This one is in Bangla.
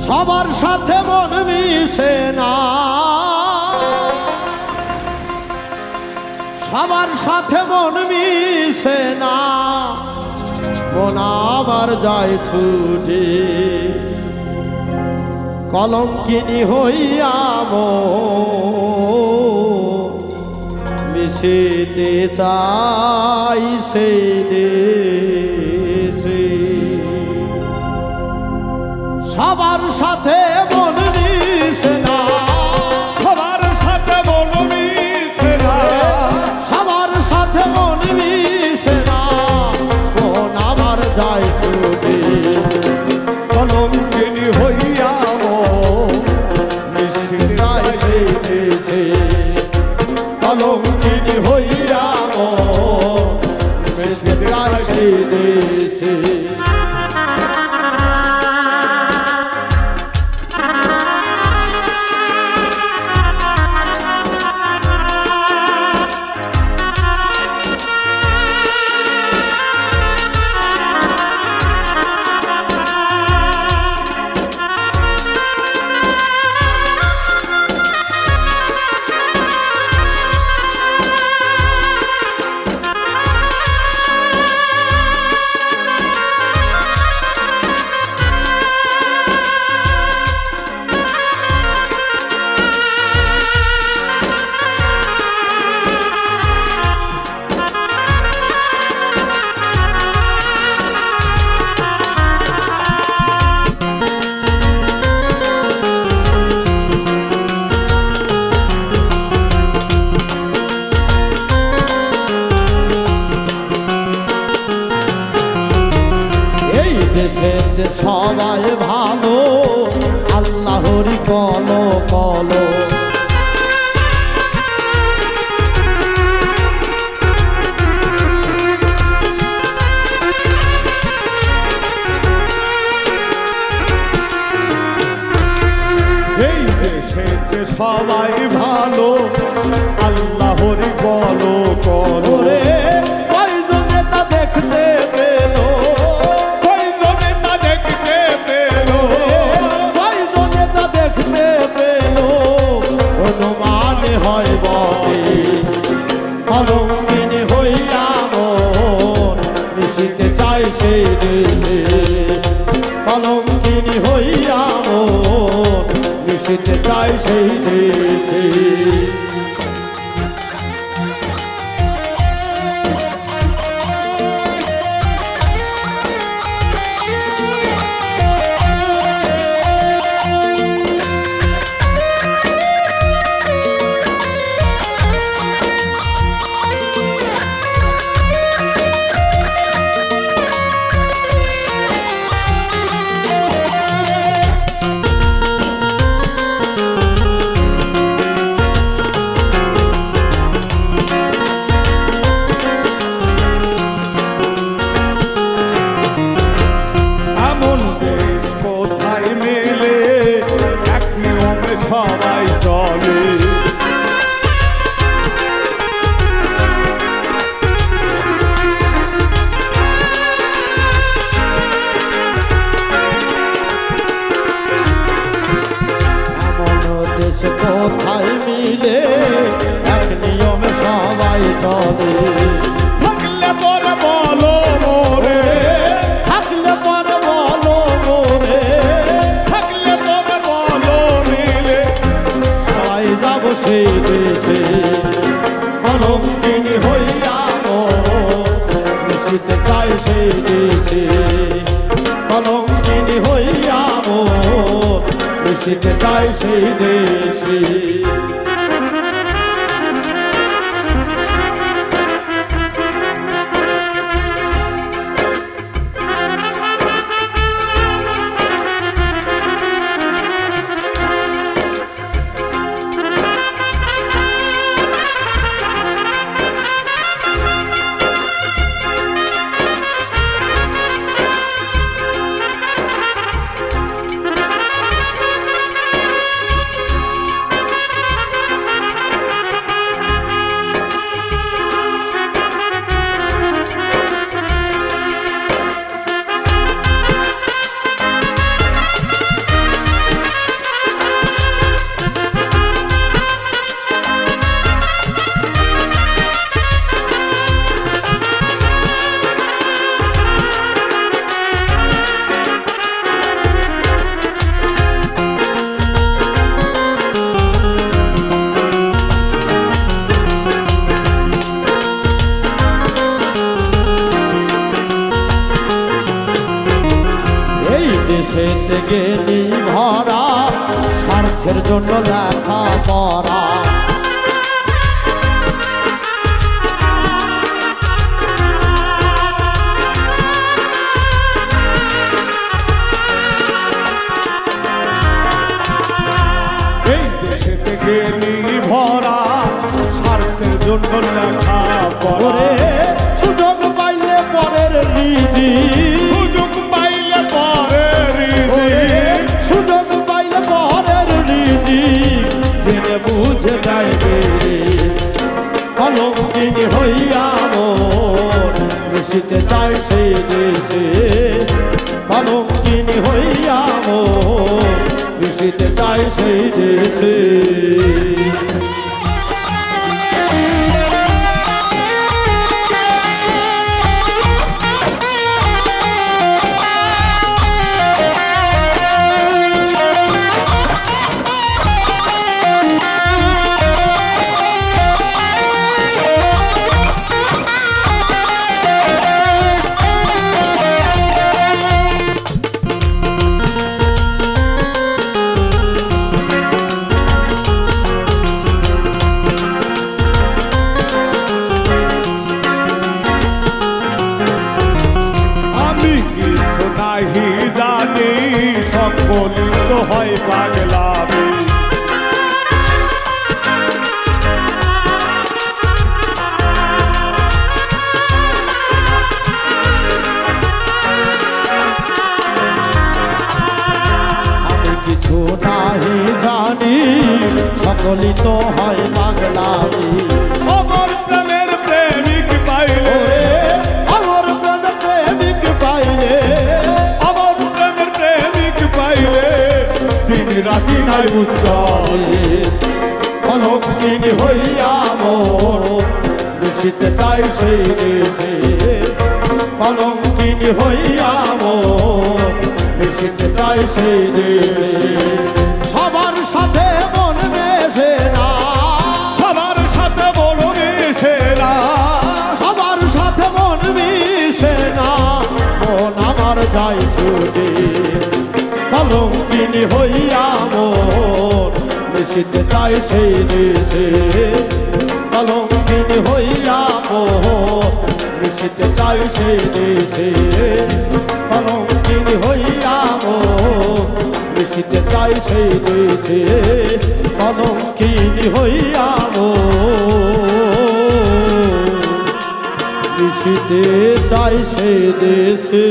সবার সাথে মন মিশে না, সবার সাথে মন মিশে না, মন আমার যায় ছুটে কলঙ্কিনী হইয়া মিশিতে চাই সেই দেশে। সবার সাথে মন মিশে না, সবার সাথে মন মিশে না, সবার সাথে মন মিশে না, মন আমার যায় ছুটে কলঙ্কিনী হইয়া মিশিতে চাই সেই দেশে। কলঙ্কিনী হইয়া মিশিতে চাই সেই দেশে। দেশের সবাই ভালো, আল্লাহরই কলো কলো। এই দেশের যে সবাই ভালো, আল্লাহরই বলো কলো রে। কয়জনে তা দেখতে পেল, কয়জনে তা দেখতে পেল, কয়জনে তা দেখতে পেল, অনুমানে হয় বলে কলঙ্কিনী হইয়া মন মিশিতে চাই সেই দেশে। কলঙ্কিনী হইয়া মন মিশিতে চাই সেই দেশে। সবাই চলে এমন দেশ কোথায় মিলে এক নিয়মে সবাই চলে। থাকলে পরে বলো মোরে, থাকলে পরে বলো মোরে, থাকলে পরে বলো মিলে সবাই যাব সেই দেশে। কলঙ্কিনী হইয়া মিশিতে চাই সেই দেশে। কলঙ্কিনী হইয়া মিশিতে চাই সেই দেশে। দেশে থেকে ভরা স্বার্থের জন্য লেখা পড়া এই দেশে থেকে নির্ভরা স্বার্থের জন্য লেখা পড়ে ওরে সুযোগ পাইলে পরের রিজি সুযোগ পাইলে পরে সুযোগ পাইলে পরের রিজি জেনে বুঝে যাইবে কলঙ্কিনী হইয়া মন মিশিতে চাই সেই দেশে কলঙ্কিনী হইয়া মন মিশিতে চাই সেই দেশে নাহি জানি সকলিত হয় পাগলামি আমি কিছু নাহি জানি সকলই তো হয় পাগলামি আমার প্রেমের প্রেমিক পাইলে আমার প্রেমের প্রেমিক পাইলে আমার প্রেমের প্রেমিক পাইলে দিন রাতি নাই উজ্জ্বলে কলঙ্কিনী হইয়া মোর মিশিতে চাই সেই দেশে কলঙ্কিনী হইয়া মোর মিশিতে চাই সেই দেশে সবার সাথে মন মেশে না সবার সাথে বড় মিশে না সবার সাথে মন মিশে না মন আমার যাই ছুটে কলঙ্কিনী হইয়া মোর মিশিতে চাই সেই দেশে কলঙ্কিনী হইয়া মোর মিশিতে চাই সেই দেশে কলঙ্কিনী হইয়া মোর মিশিতে চাই সেই দেশে কলঙ্কিনী হইয়া মোর মিশিতে চাই সেই দেশে।